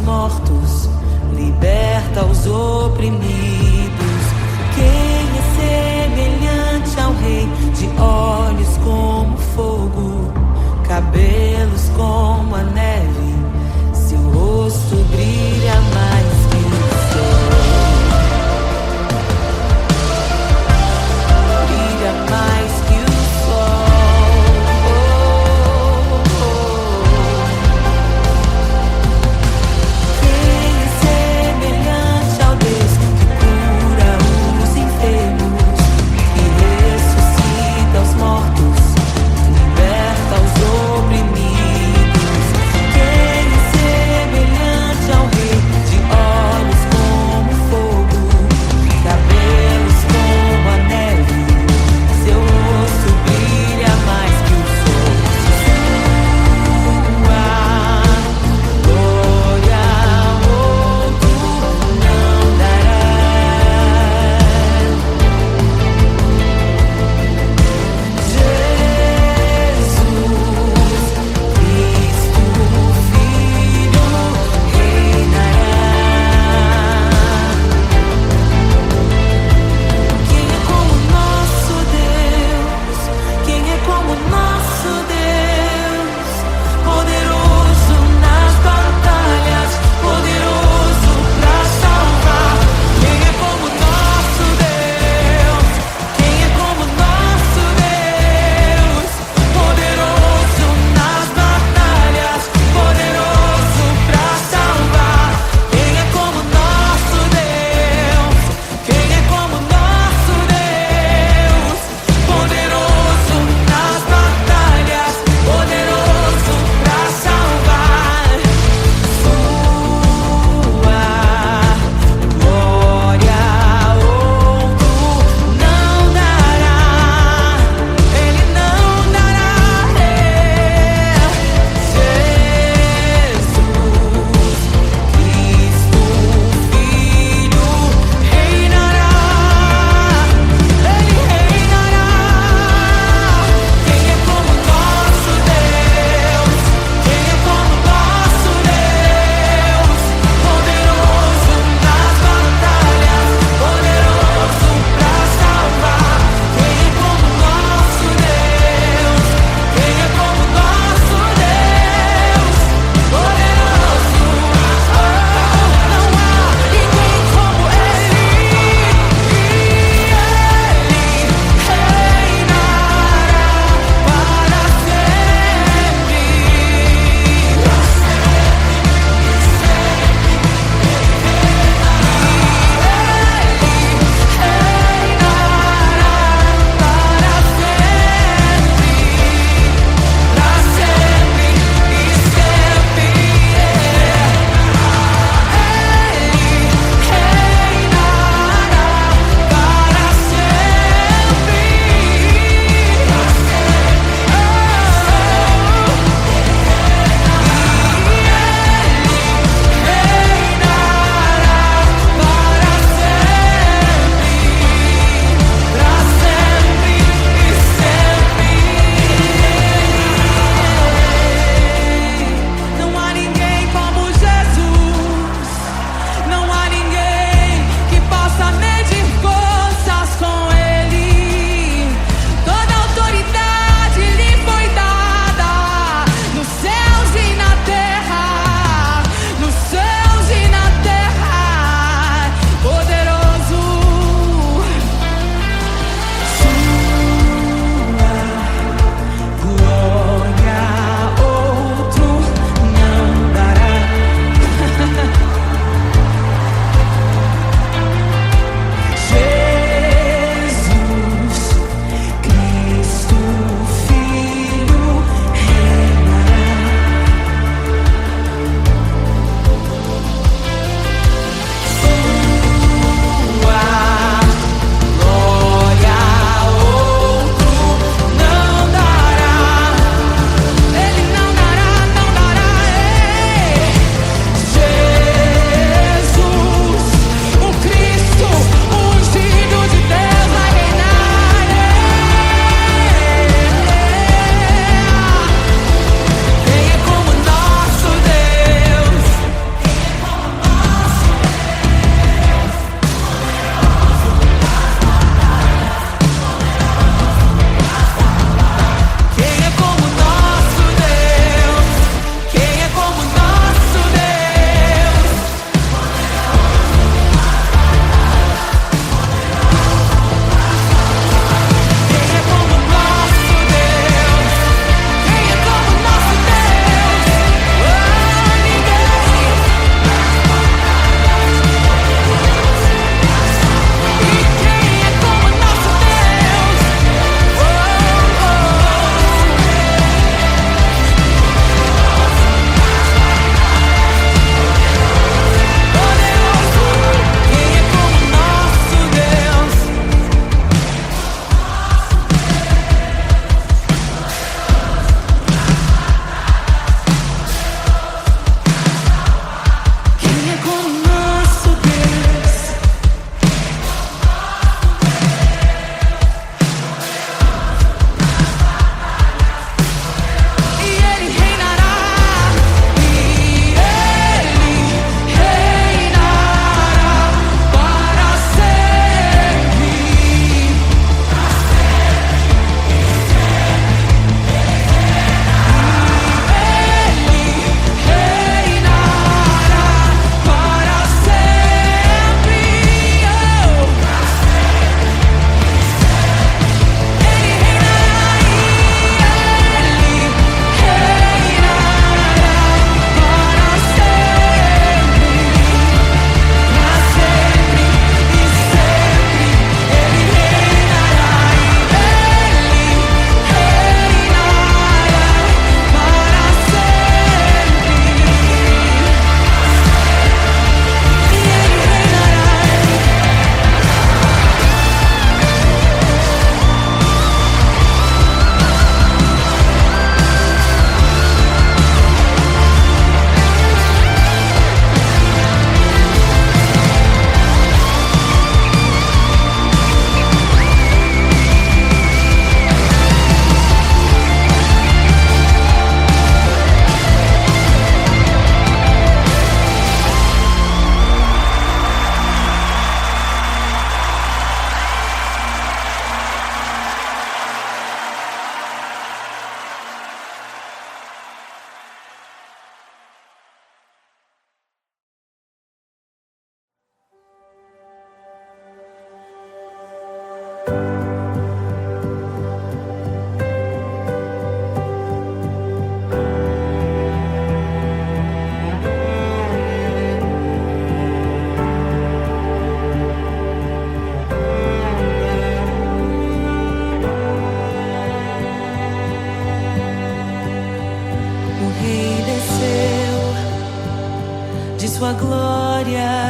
mortos, liberta os oprimidos. Quem é semelhante ao Rei, de olhos como fogo, cabelos como a neve, seu rosto brilha mais que o sol. Brilha mais que o sol. Quem é semelhante ao Deus que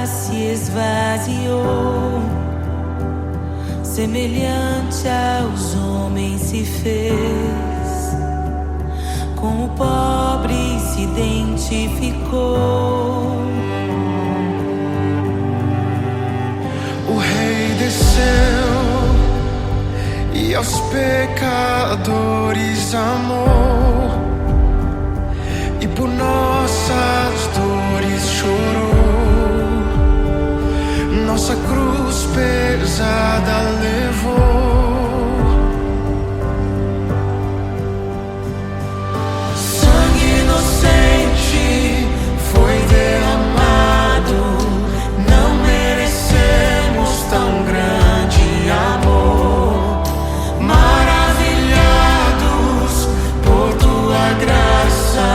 se esvaziou, semelhante aos homens se fez, com o pobre se identificou. O Rei desceu e aos pecadores amou, e por nossas dores chorou, nossa cruz pesada levou. Sangue inocente foi derramado, não merecemos tão grande amor. Maravilhados por tua graça,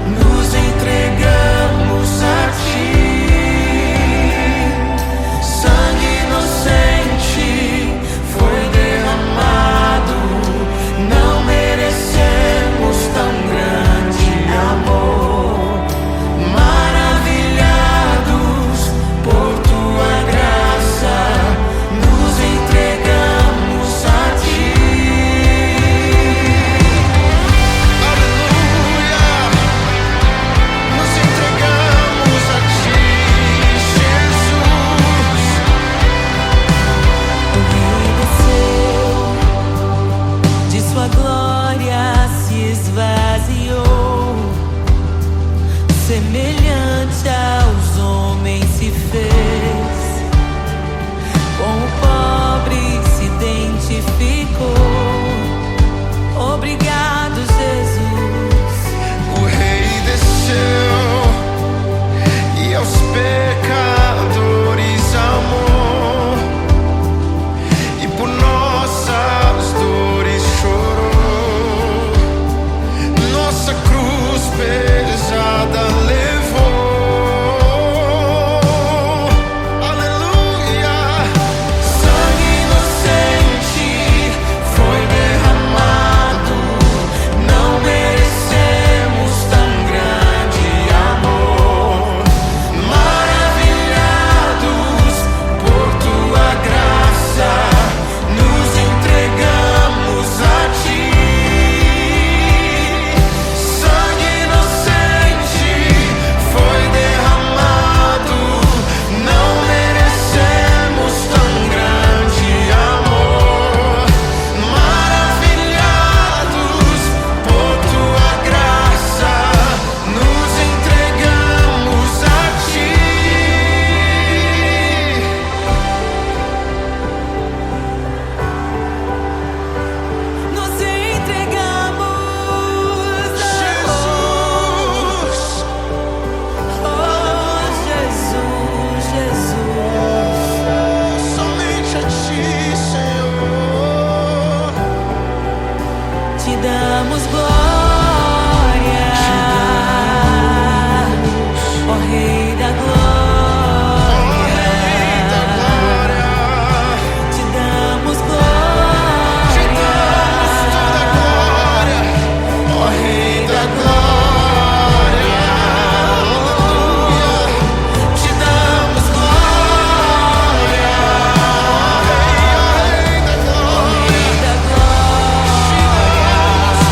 nos entregamos a ti. Sangue inocente foi derramado, não merecemos tão grande amor. Maravilhados por tua graça, nos entregamos a ti. Aleluia! Nos entregamos a ti, Jesus. O Rei desceu, de sua glória se esvaziou, semelhante aos homens se fez, com o pobre se identificou. Obrigado, Jesus. O Rei desceu e aos pecadores amou, e por nossas dores chorou, nossa cruz pesada levou. Aleluia! Sangue inocente foi derramado, não merecemos tão grande amor. Maravilhados por tua graça, nos entregamos a ti. Sangue inocente foi derramado, não merecemos tão grande amor. Maravilhados por tua graça, nos entregamos a ti. Nos entregamos, Jesus, oh Jesus, Jesus. somente a ti, Senhor. Te damos glória, ó Rei da glória. Te damos glória, Te damos toda a glória, ó Rei da glória. Aleluia. Te damos glória, ó Rei da glória. Rei da glória. Te damos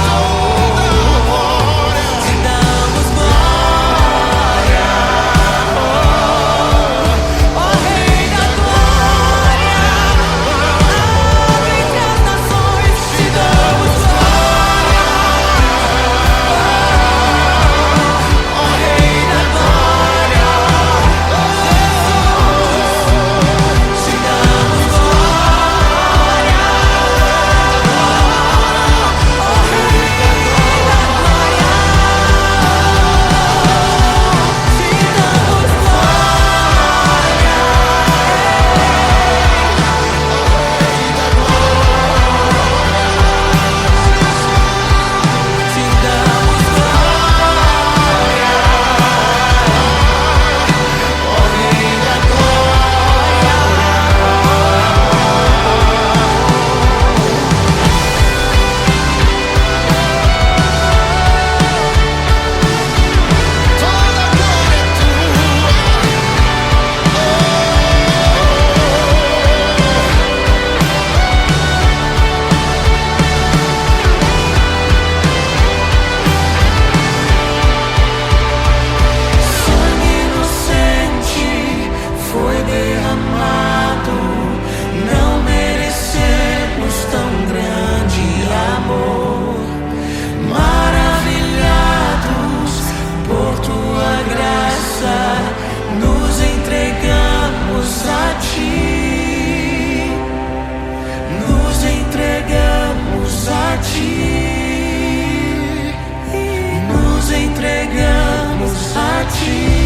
Maravilhados por tua graça, nos entregamos a ti. Nos entregamos a ti. Nos entregamos a ti.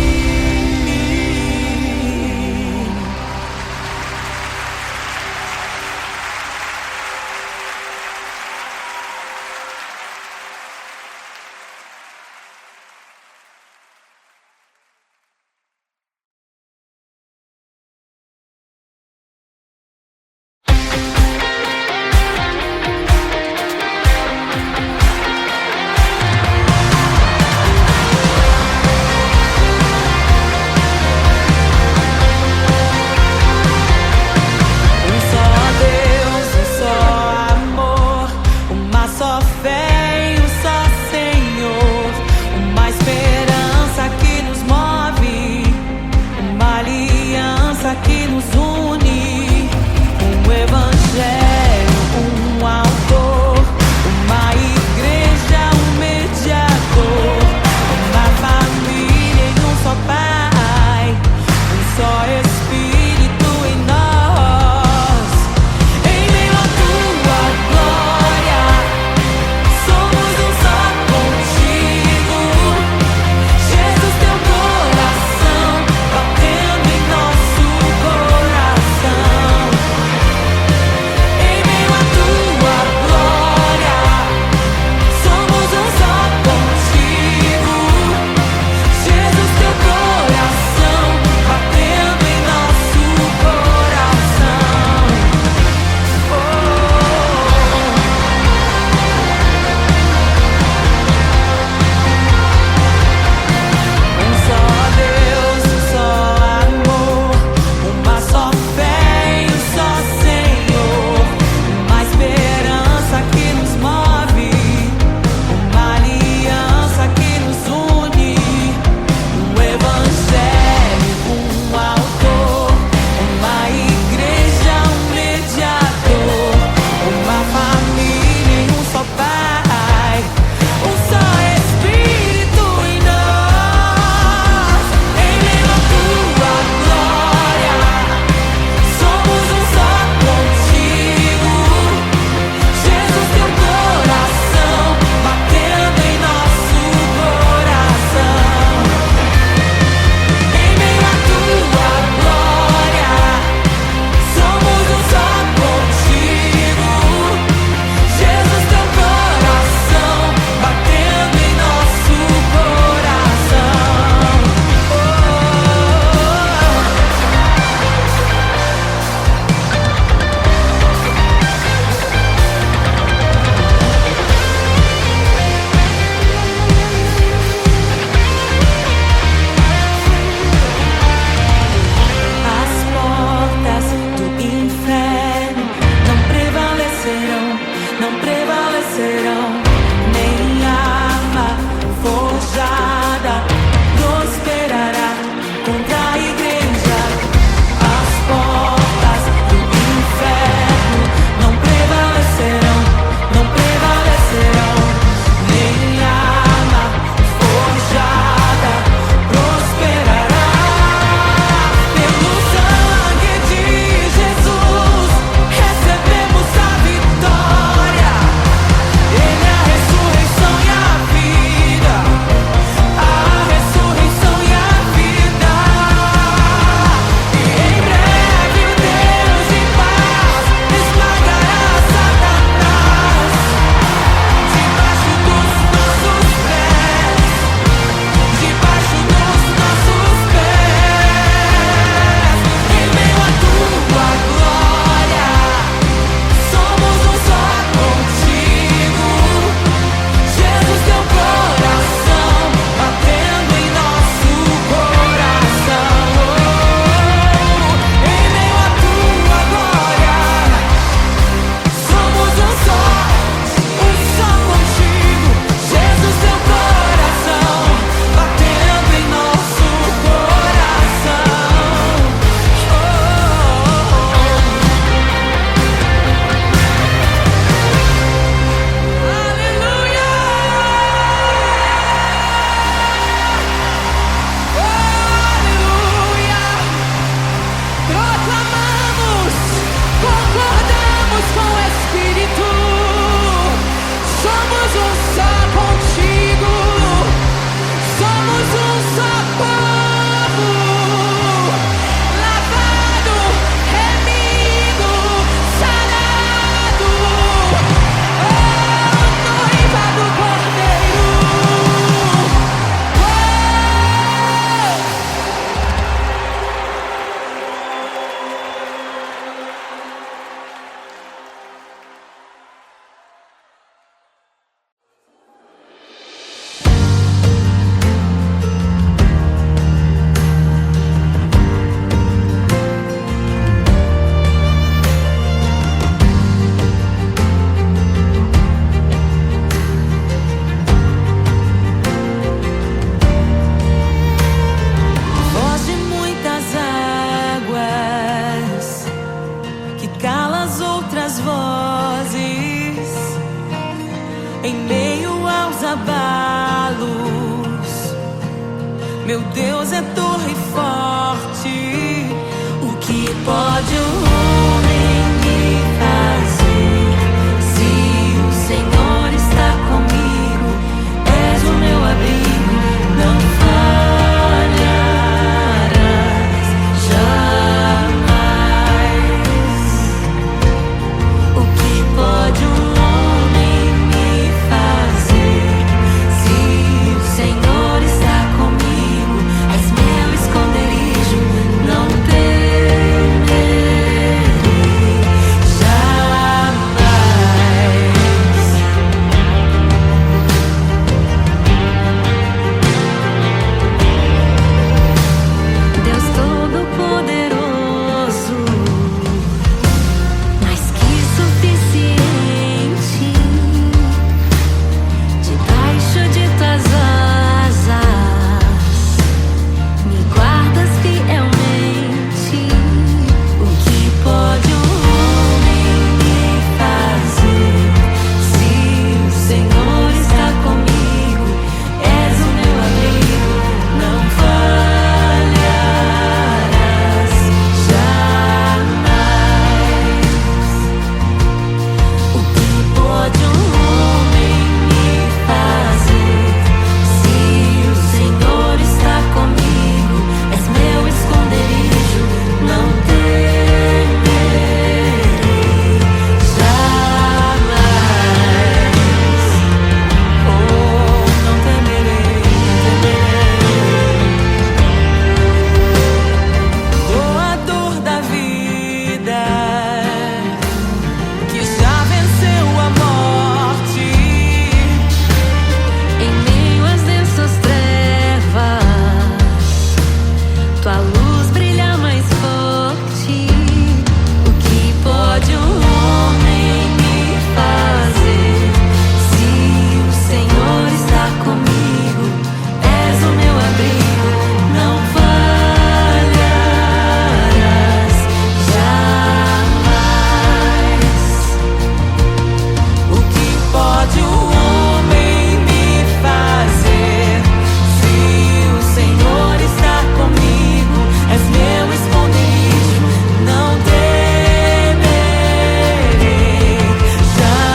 em meio aos abalos. Meu Deus é torre forte. O que pode um homem me fazer? Se o Senhor está comigo, és o meu abrigo, não falharás jamais. O que pode um homem me fazer? Se o Senhor está comigo, és meu esconderijo, não temerei jamais. Deus Todo-Poderoso, mais que suficiente, debaixo de tuas asas me guardas fielmente. O que pode um homem me fazer? Se o Senhor está comigo, és o meu abrigo, não falharás jamais. O que pode um homem me fazer? Se o Senhor está comigo, és meu esconderijo, não temerei jamais. Oh, não temerei, doador da vida, que já venceu a morte. Em meio às densas trevas, tua luz brilha mais forte. O que pode um homem me fazer? Se o Senhor está comigo, és o meu abrigo, não falharás jamais. O que pode um homem me fazer? Se o Senhor está comigo, és meu esconderijo, não temerei jamais.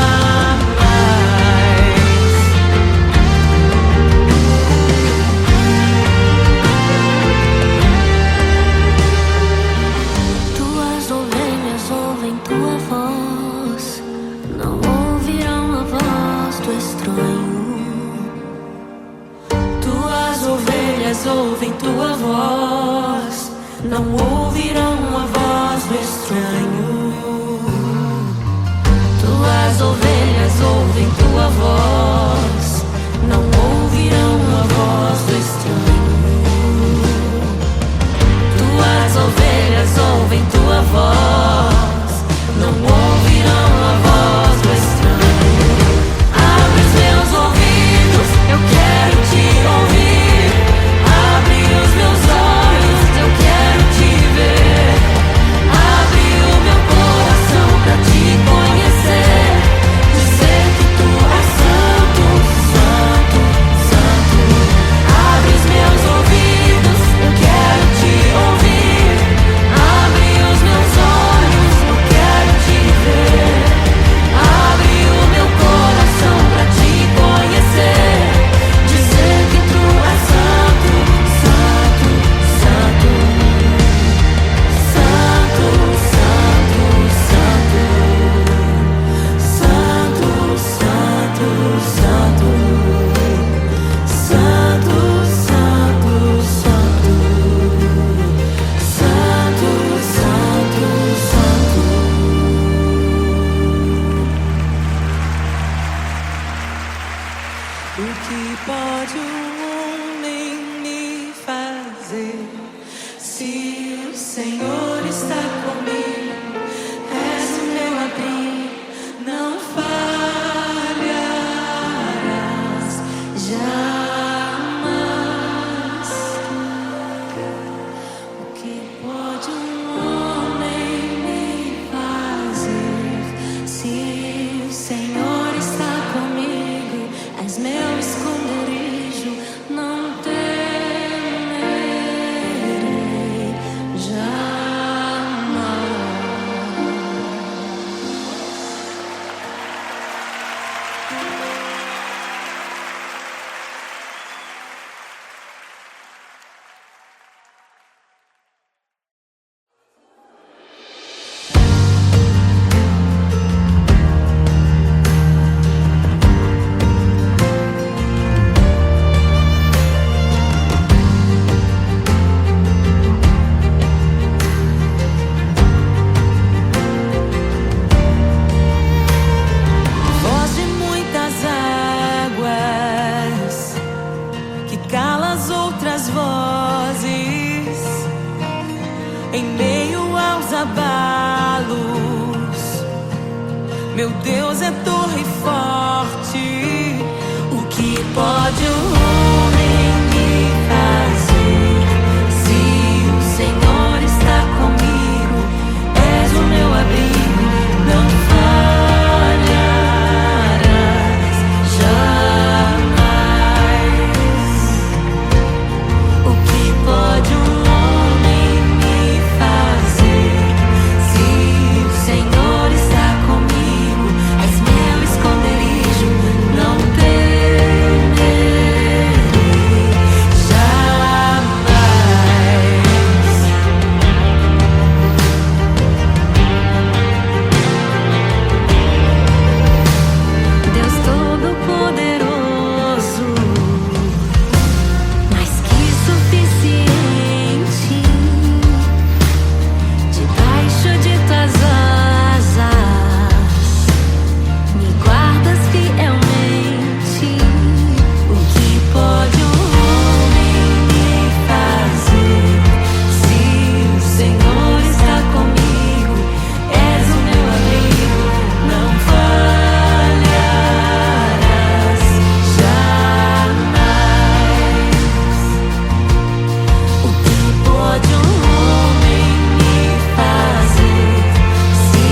Tuas ovelhas ouvem tua voz, não ouvirão a voz do estranho. Tuas ovelhas ouvem tua voz, não ouvirão a voz do estranho. Tuas ovelhas ouvem tua voz, não ouvirão a voz do estranho. Tuas ovelhas ouvem tua voz, não ouvirão a voz do estranho. Abre os meus ouvidos, eu quero te ouvir. Abre os meus olhos, eu quero te ver. Abre o meu coração pra te conhecer. Dizer que tu és santo, santo, santo. Abre os meus ouvidos, eu quero te ouvir. Abre os meus olhos, eu quero te ver. Abre o meu coração pra te conhecer. Dizer que tu és santo, santo, santo. Santo, santo, santo. Santo, santo, santo. Santo, santo, santo. Santo, santo, santo. O que pode um homem me fazer? Se o Senhor está comigo, és o meu abrigo, não falharás jamais. O que pode um homem me fazer? Se o Senhor está comigo, Meu Deus é torre forte. O que pode o homem me fazer? Se o Senhor está comigo, és o meu abrigo, não falharás jamais. O que pode um homem me fazer? Se o Senhor está comigo, és meu esconderijo, não temerei jamais. Deus Todo-Poderoso, mais que suficiente, debaixo de tuas asas me guardas fielmente. O que pode um homem me fazer? Se o Senhor está comigo, és o meu abrigo, não falharás jamais. O que pode um homem me fazer? Se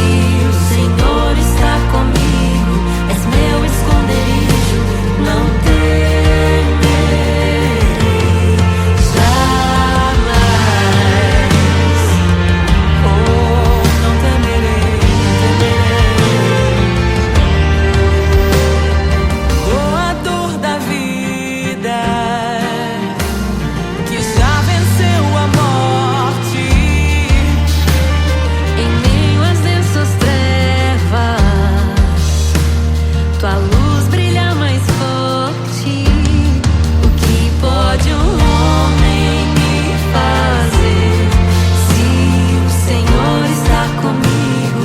o Senhor está comigo, és meu esconderijo, não temerei jamais. Oh, não temerei, não temerei. Doador da vida, que já venceu a morte, em meio às densas trevas, tua luz brilha mais forte. O que pode um homem me fazer? Se o Senhor está comigo,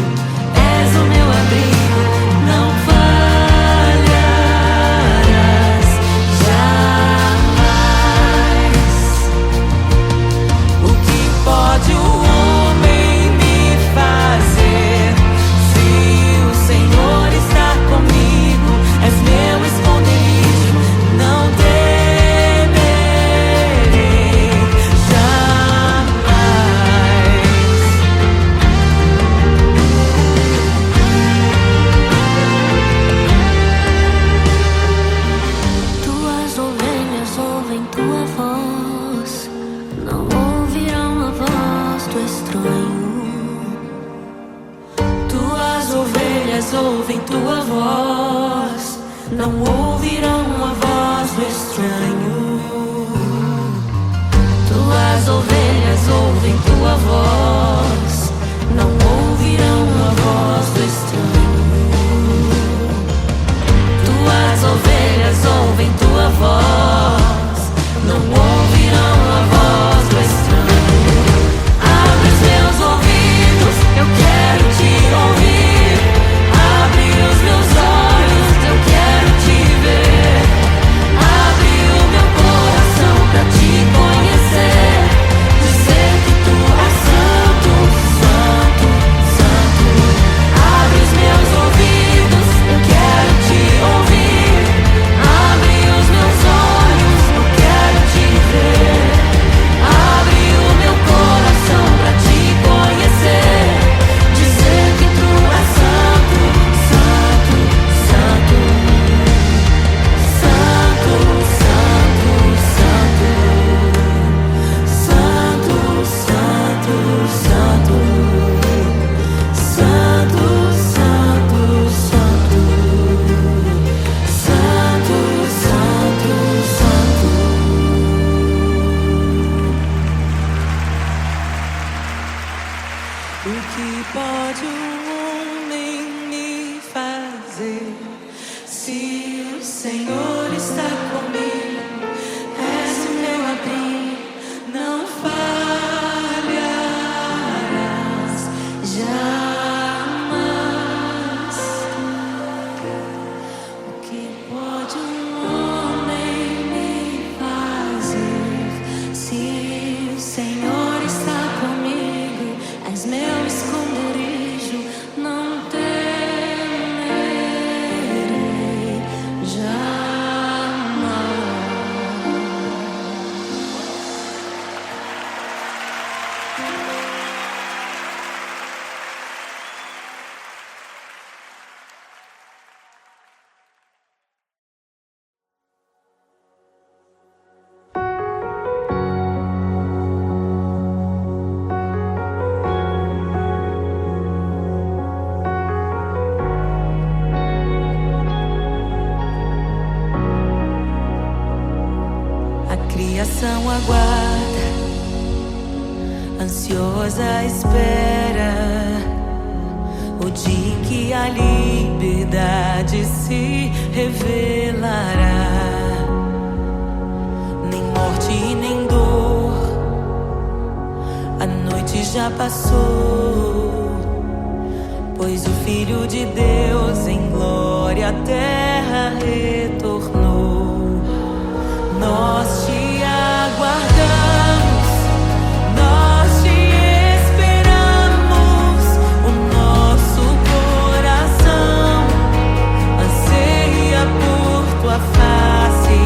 és o meu abrigo, não falharás jamais. O que pode o homem me fazer? Se o Senhor está comigo, és meu esconderijo, não temerei jamais. Tuas ovelhas ouvem tua voz, não ouvirão a voz do estranho. Tuas ovelhas ouvem tua voz, não ouvirão a voz do estranho. Tuas ovelhas ouvem tua voz, não ouvirão a voz do estranho. Tuas ovelhas ouvem tua voz, não ouvirão a voz do estranho. Abre os meus ouvidos, eu quero te ouvir. Abre os meus olhos, eu quero te ver. Abre o meu coração pra te conhecer. Dizer que tu és santo, santo, santo. Abre os meus ouvidos, eu quero te ouvir. Abre os meus olhos, eu quero te ver. Abre o meu coração pra te conhecer. Dizer que tu és santo, santo, santo. Santo, santo, santo. Santo, santo, santo. Santo, santo, santo. Santo, santo, santo. O que pode um homem me fazer? Se o Senhor está comigo, és o meu abrigo, não falharás jamais. O que pode um homem me fazer? Se o Senhor está comigo, és meu esconderijo, não temerei geração aguarda, ansiosa espera o dia em que a liberdade se revelará. Nem morte e nem dor, a noite já passou, pois o Filho de Deus em glória à terra retornou. Nós te aguardamos, nós te esperamos. O nosso coração anseia por tua face,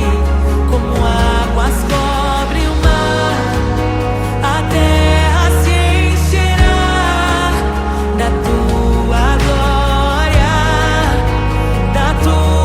como águas cobrem o mar. A terra se encherá da tua glória, da tua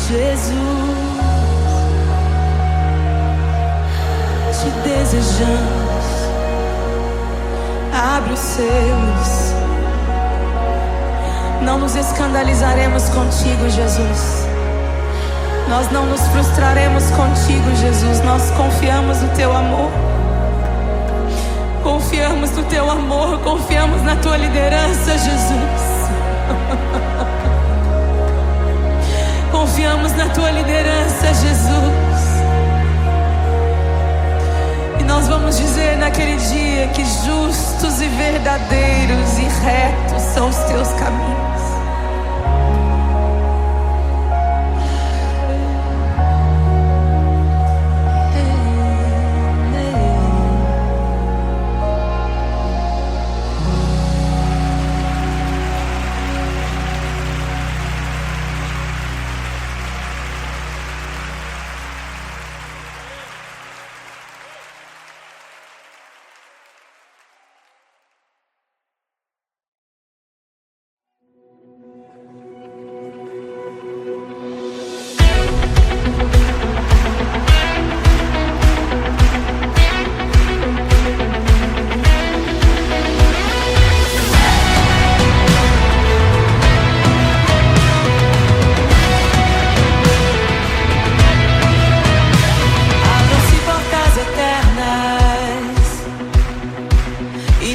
Jesus, te desejamos. Abre os seus. Não nos escandalizaremos contigo, Jesus. Nós não nos frustraremos contigo, Jesus. Nós confiamos no teu amor. Confiamos no teu amor. Confiamos na tua liderança, Jesus. Confiamos na tua liderança, Jesus. E nós vamos dizer naquele dia que justos e verdadeiros e retos são os teus caminhos.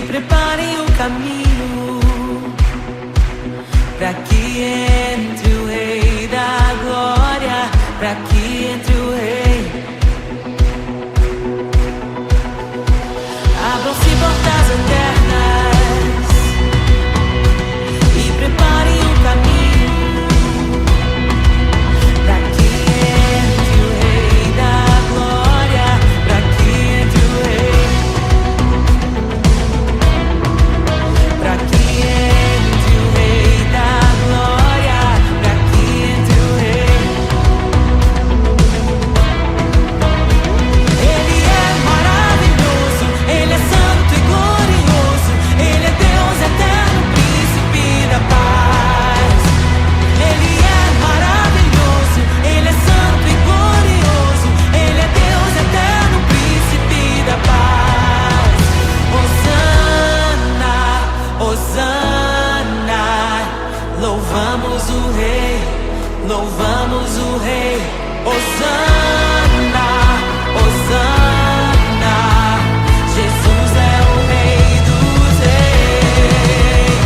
Preparem o caminho para que entre o Rei da Glória, para que entre o Rei. Abram-se portas eternas e preparem o caminho para que entre o Rei da Glória, para que entre o Rei. Pra que entre o Rei da Glória, pra que entre o Rei. Ele é maravilhoso, Ele é santo e glorioso, Ele é Deus eterno, príncipe da paz. Ele é maravilhoso, Ele é santo e glorioso, Ele é Deus eterno, príncipe da paz. Hosana, Hosana, louvamos o Rei, louvamos o Rei. Hosana, Hosana, Jesus é o Rei dos Reis.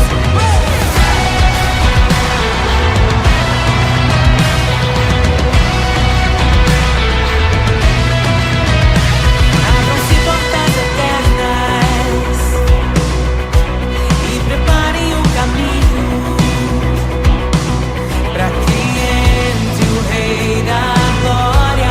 Abram-se portas eternas e preparem o caminho para que entre o Rei da Glória.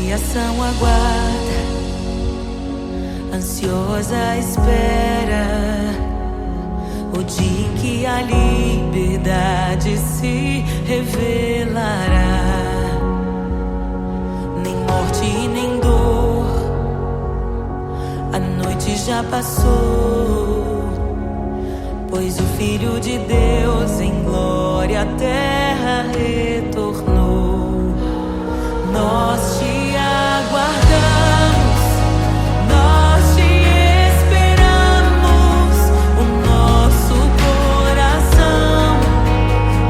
criação aguarda, ansiosa espera o dia em que a liberdade se revelará. Nem morte e nem dor, a noite já passou, pois o Filho de Deus em glória à terra retornou. Nós te aguardamos, nós te esperamos. O nosso coração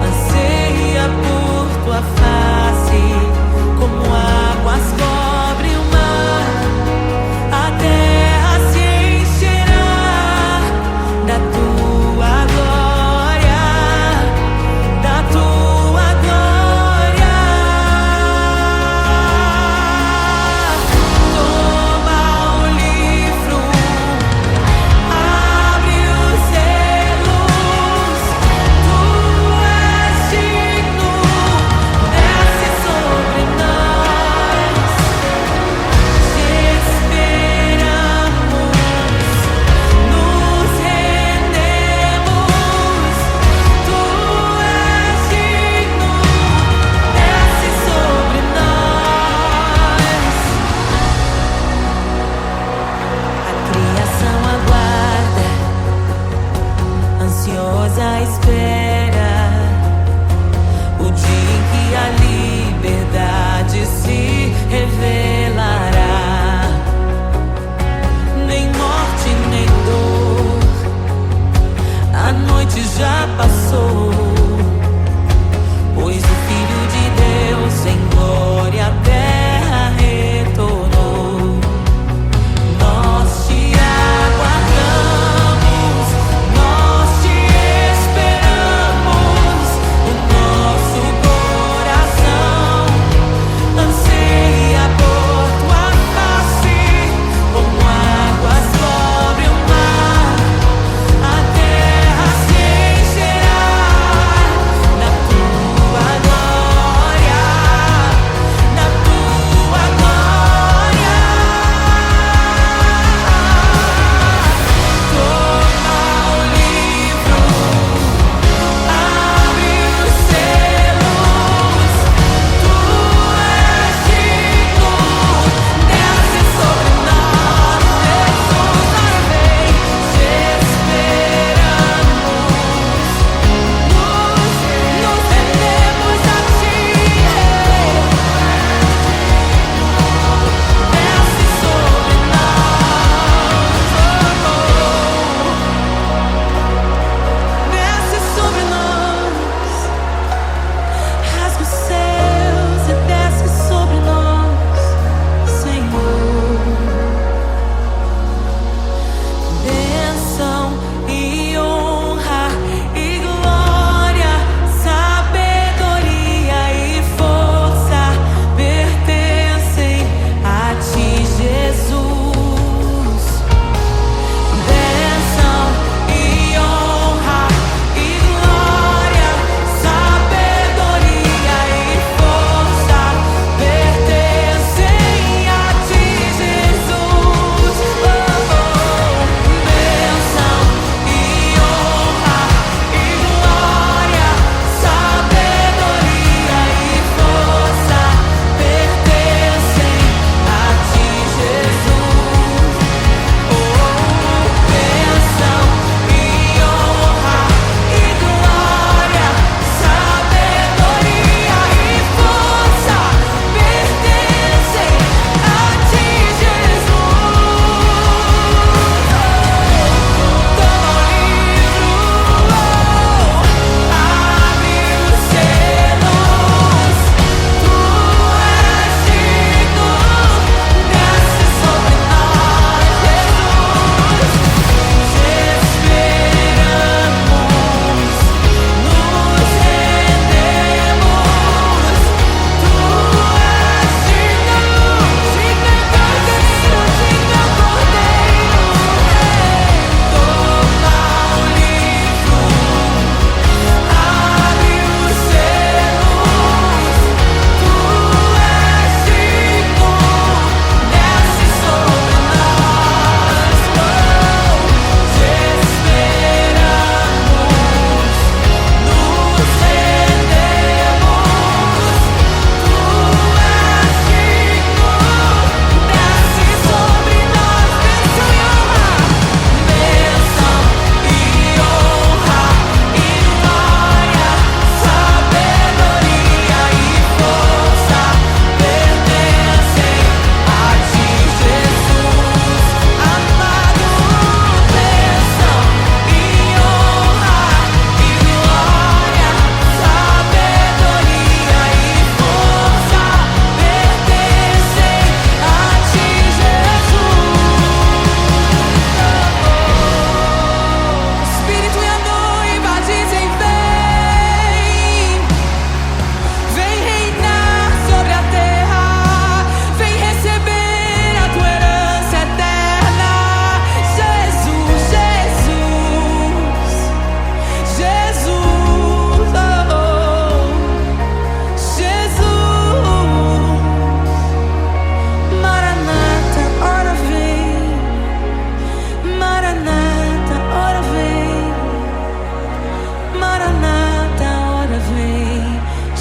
anseia por tua face, como águas cobrem o mar. A terra se encherá da tua glória, da tua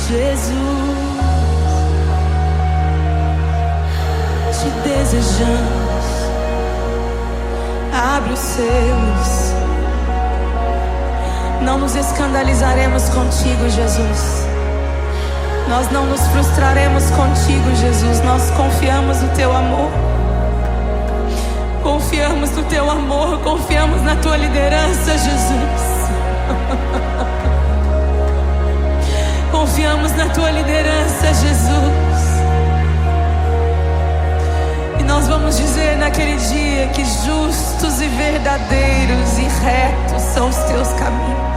Jesus, te desejamos. Abre os seus. Não nos escandalizaremos contigo, Jesus. Nós não nos frustraremos contigo, Jesus. Nós confiamos no teu amor. Confiamos no teu amor. Confiamos na tua liderança, Jesus. Confiamos na tua liderança, Jesus. E nós vamos dizer naquele dia que justos e verdadeiros e retos são os teus caminhos.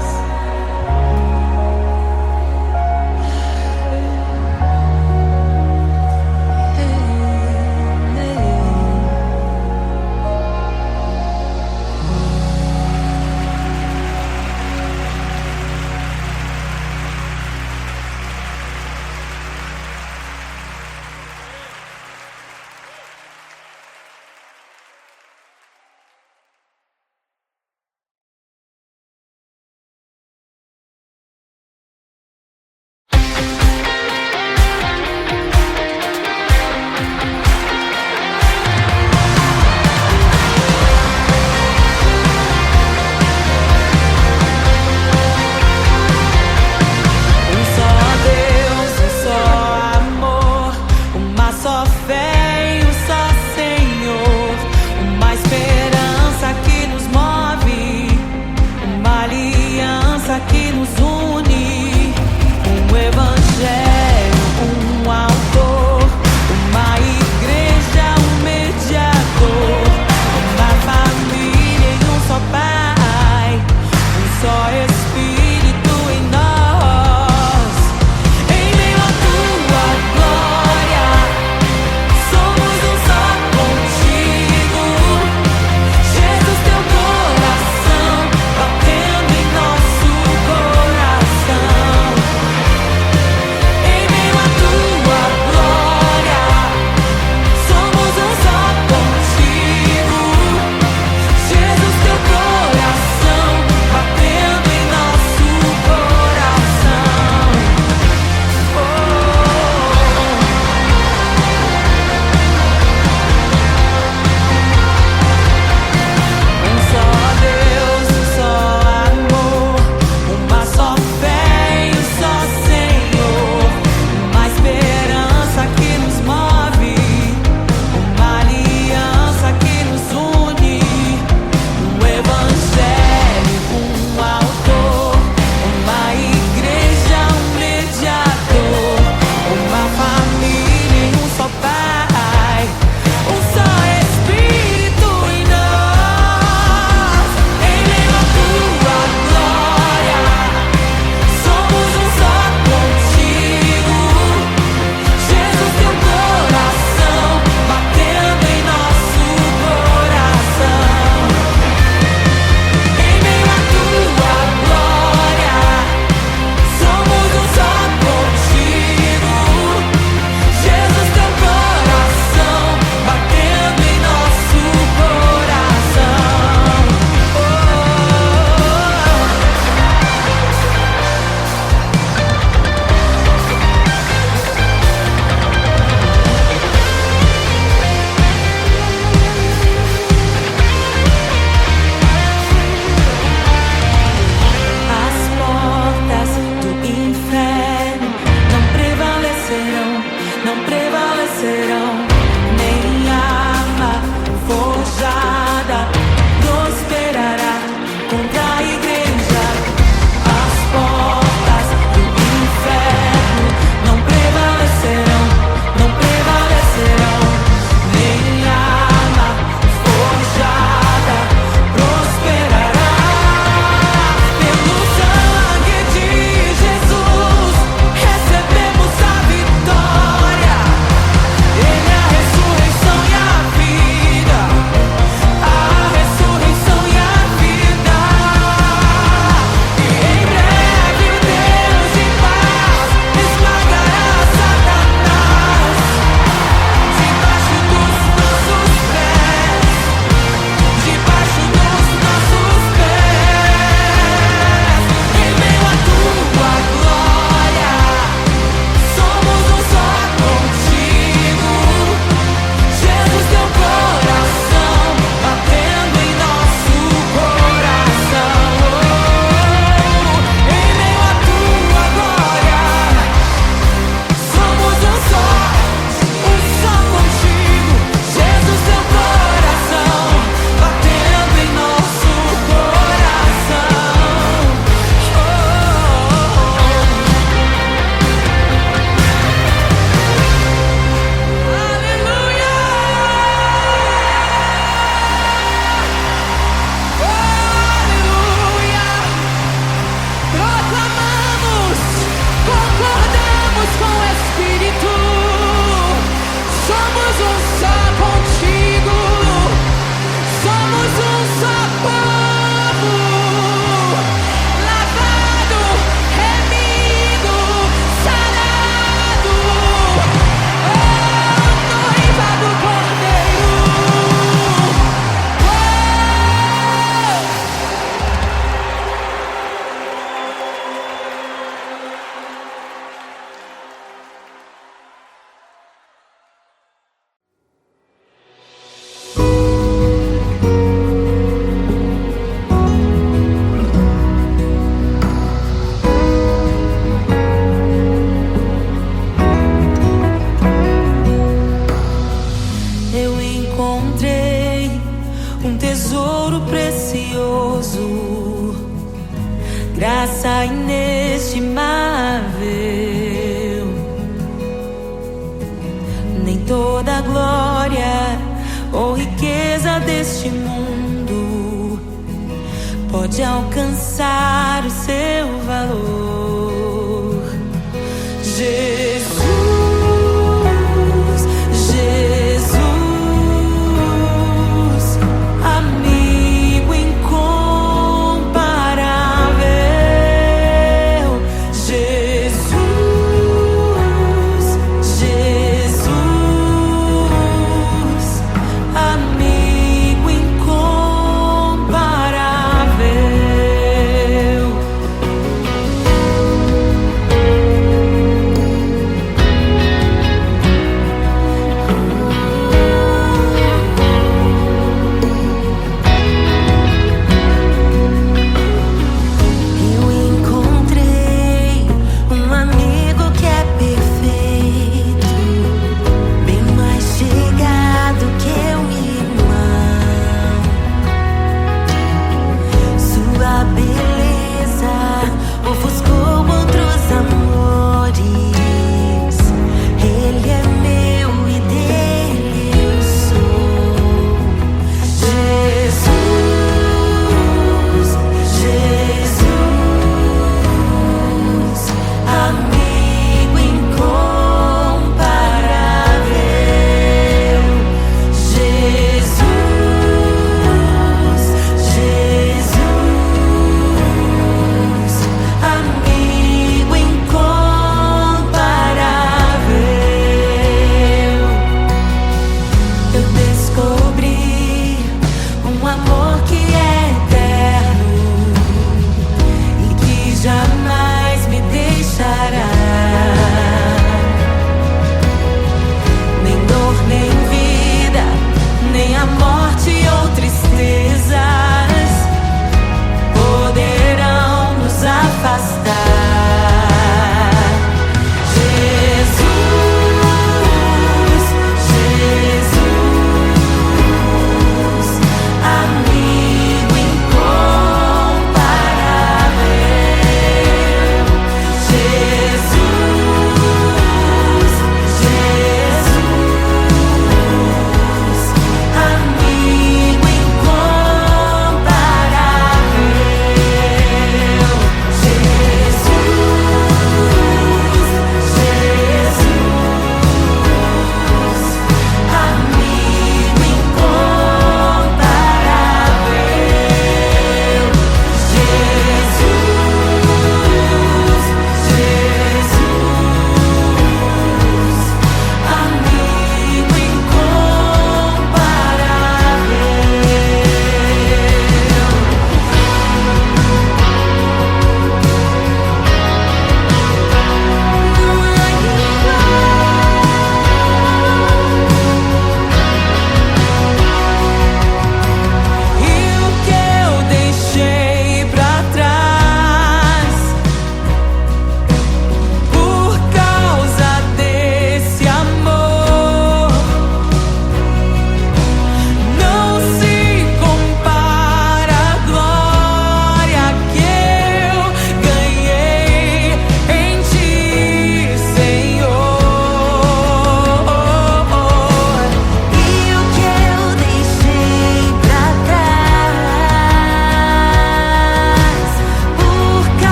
toda a glória ou riqueza deste mundo pode alcançar o seu valor. Jesus, Jesus, amigo incomparável. Jesus, Jesus, amigo incomparável.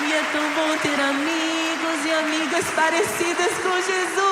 E é tão bom ter amigos e amigas parecidas com Jesus.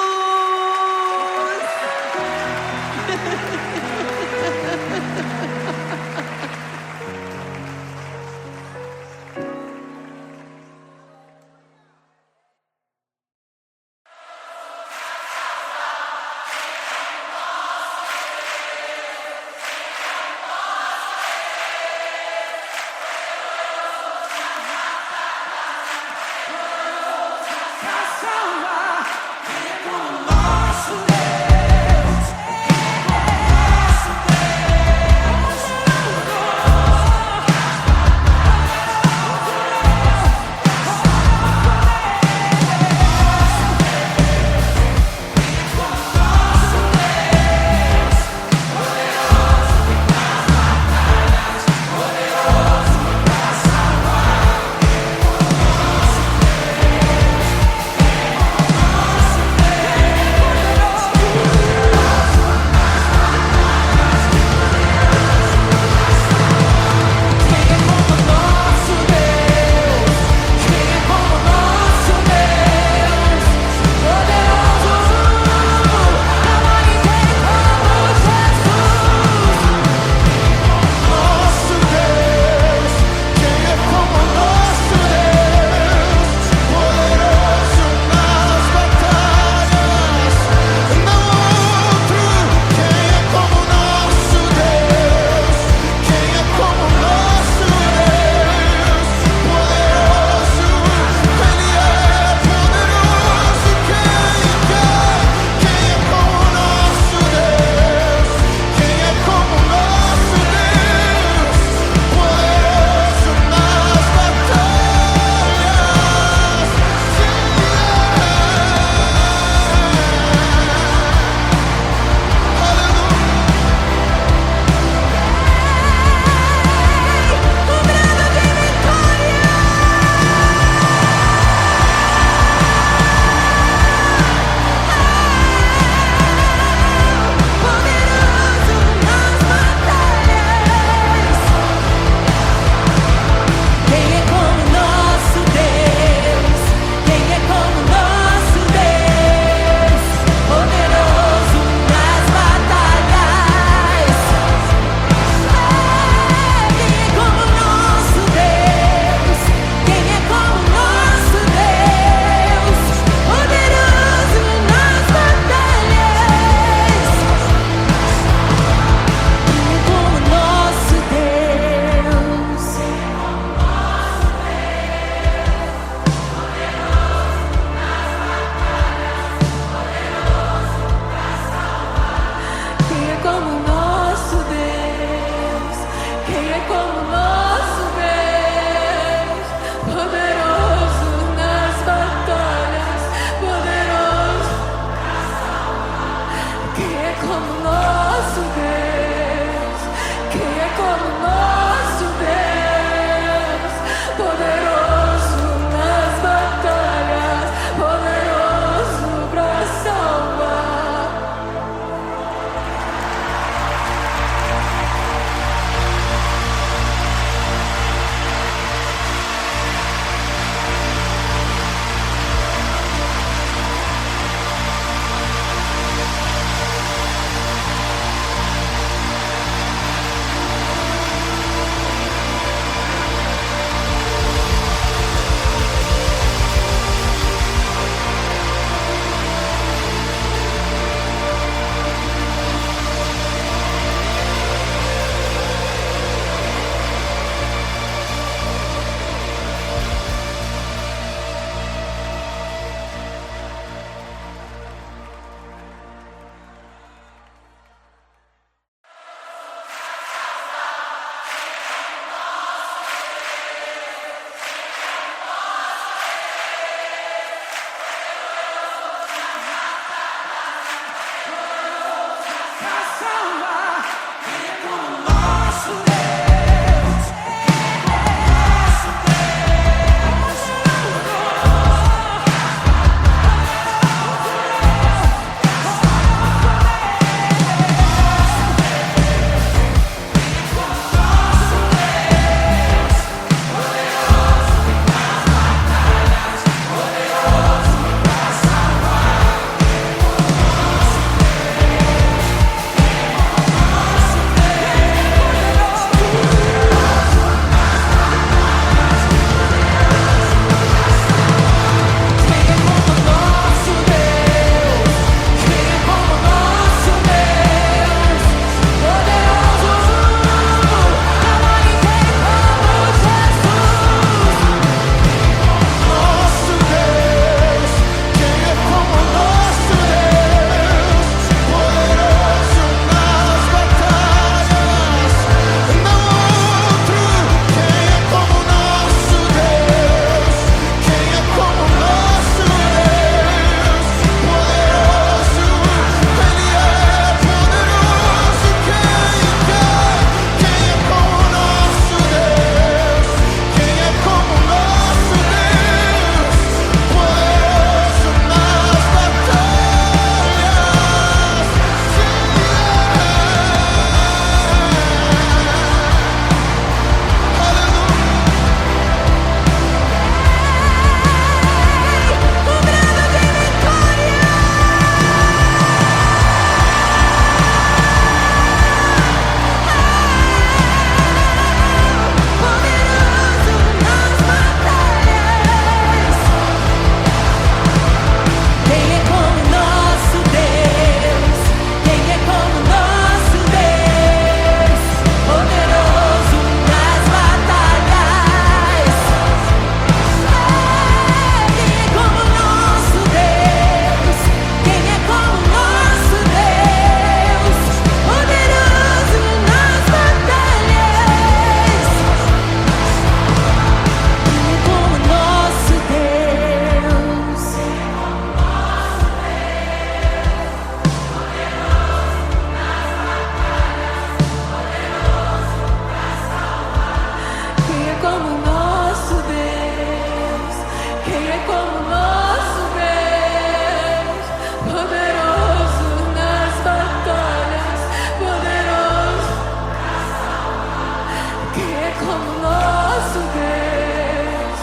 como nosso Deus?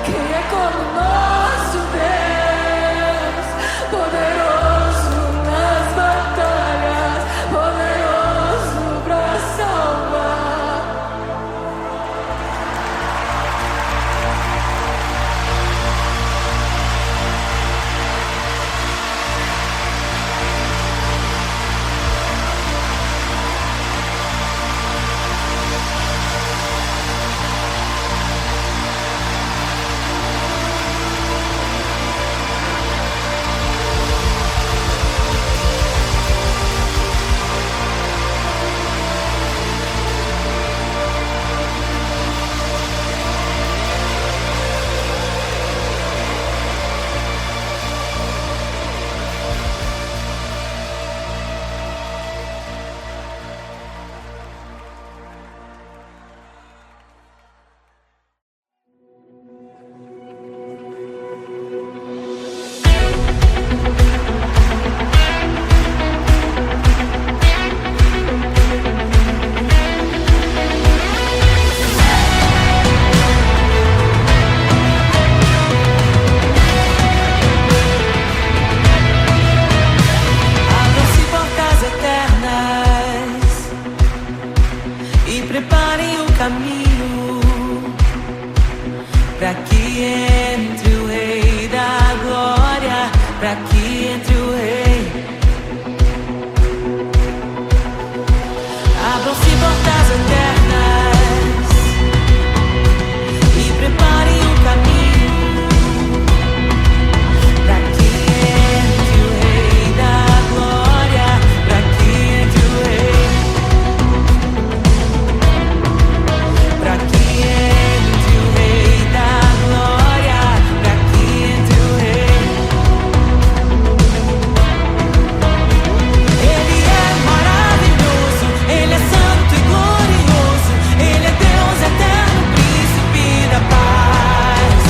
Quem é como nosso Deus? Poderoso nas batalhas, poderoso pra salvar. Abram-se portas eternas e preparem o caminho para que entre o Rei da Glória, para que entre o Rei. Abram-se portas eternas e preparem o caminho para que entre o Rei da Glória, para que entre o Rei, para que entre o Rei da Glória, para que entre o Rei. Ele é maravilhoso, Ele é santo e glorioso, Ele é Deus eterno, príncipe da paz.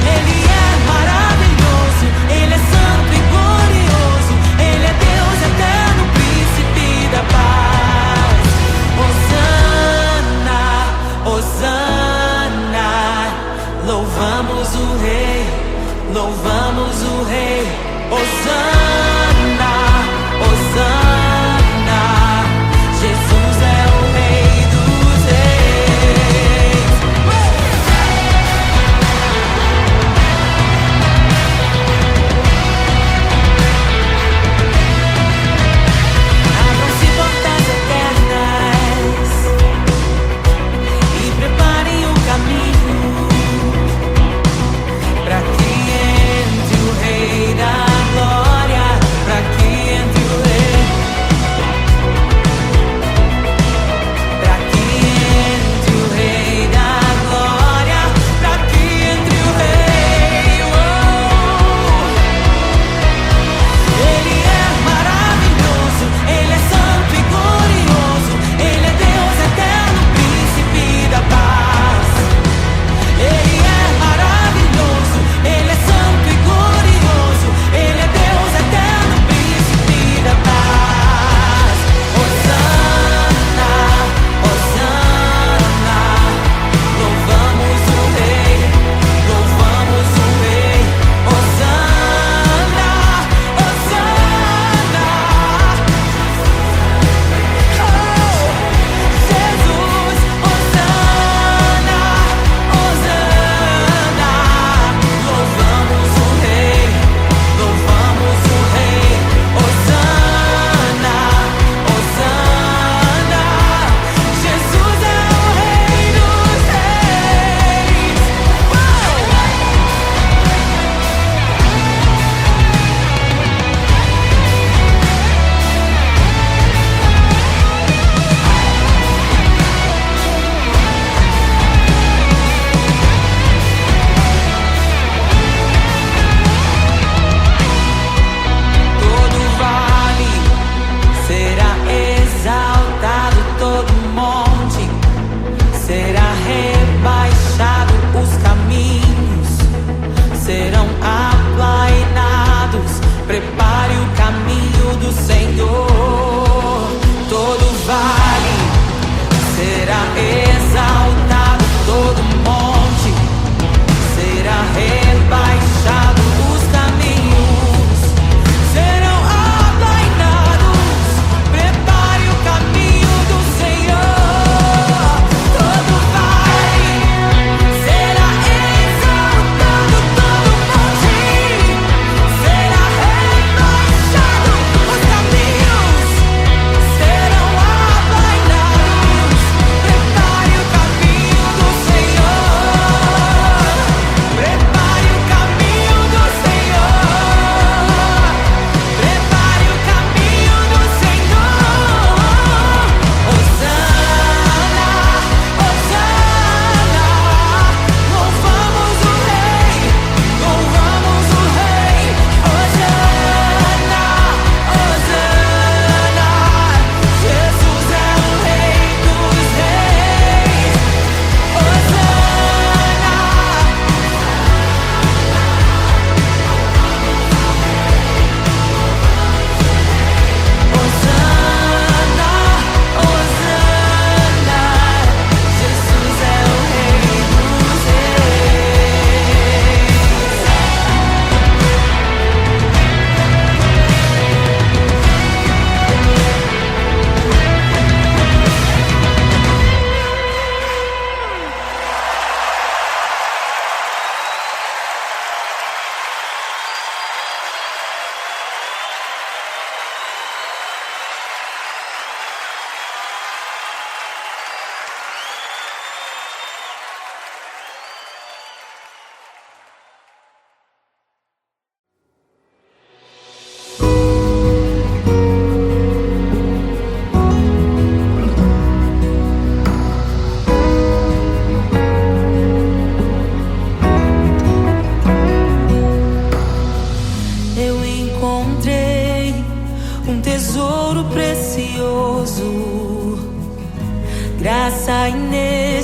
Ele é maravilhoso, Ele é santo e glorioso, Ele é Deus eterno, príncipe da paz. Hosana, Hosana, louvamos o Rei, louvamos o Rei. Hosana, Hosana, Jesus é o Rei dos Reis. Abram-se portas eternas e preparem o caminho para que entre o Rei da Glória, para que entre o Rei, para que entre o Rei da Glória, para que entre o Rei. Ele é maravilhoso, Ele é santo e glorioso, Ele é Deus eterno, príncipe da paz. Ele é maravilhoso, Ele é santo e glorioso, Ele é Deus eterno, príncipe da paz. Hosana, Hosana, louvamos o Rei, louvamos o Rei. Hosana, Hosana, oh, Jesus, Hosana, Hosana, louvamos o Rei, louvamos o Rei. Hosana, Hosana, Jesus é o Rei dos Reis. Todo vale será exaltado, todo monte será rebaixado, os caminhos serão aplainados. Prepare o caminho do Senhor. Todo vale será exaltado.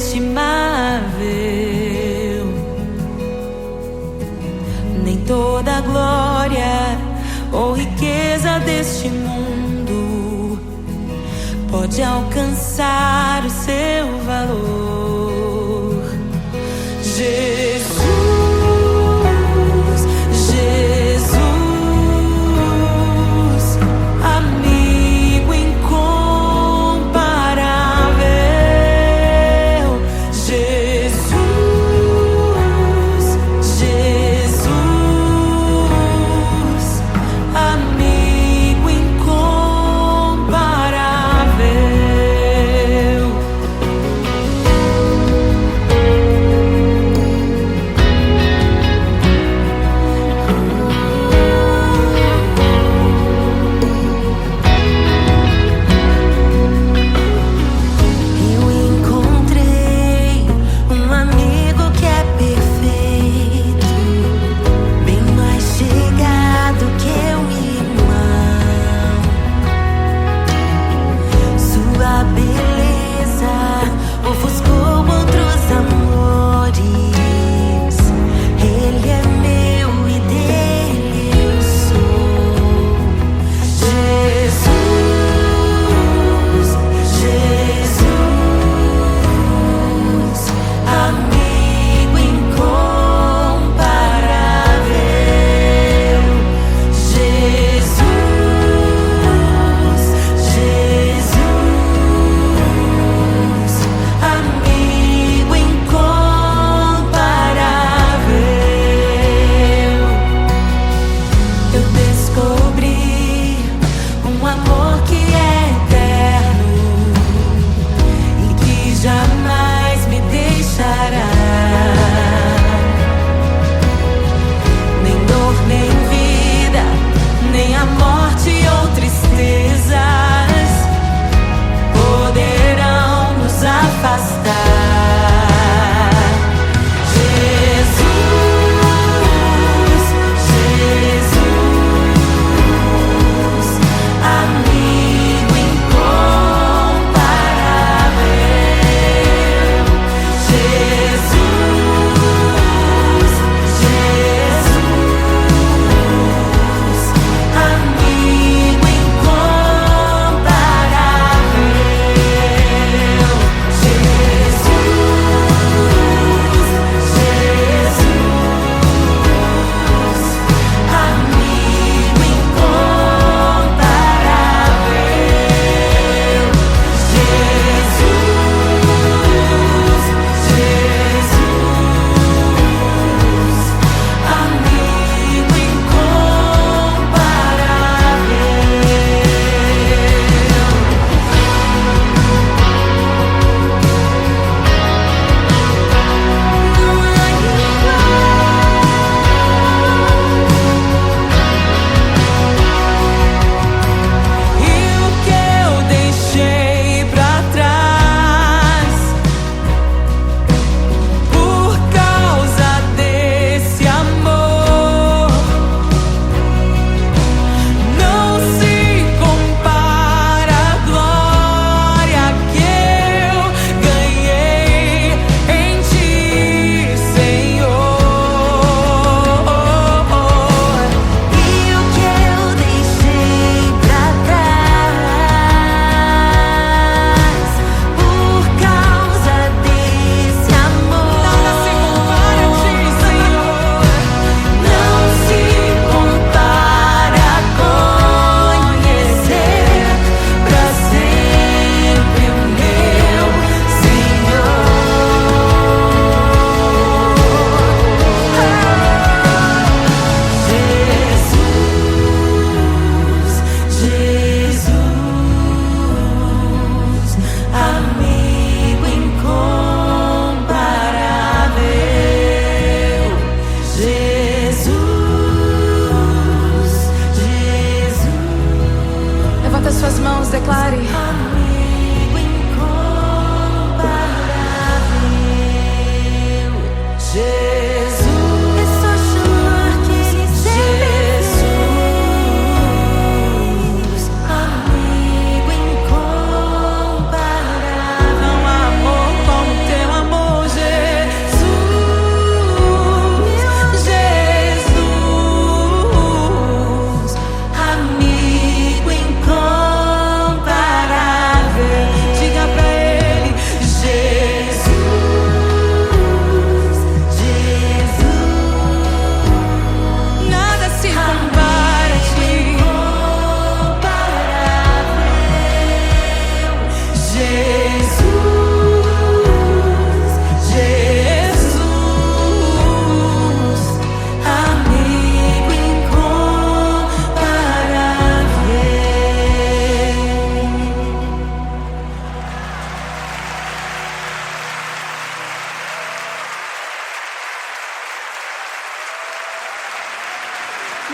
inestimável. Nem toda a glória ou riqueza deste mundo pode alcançar o seu valor. Jesus, Jesus, amigo incomparável. Jesus, Jesus, amigo incomparável.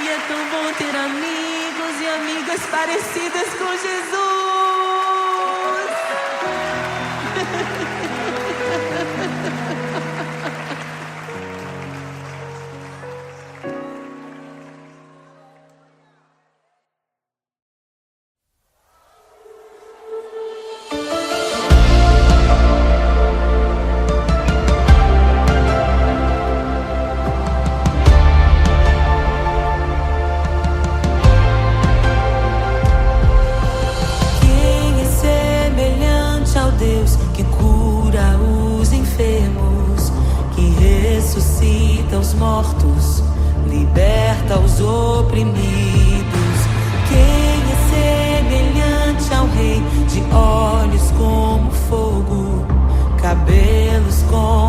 E é tão bom ter amigos e amigas parecidas com Jesus. Deus que cura os enfermos, que ressuscita os mortos, liberta os oprimidos. Quem é semelhante ao Rei, de olhos como fogo, cabelos como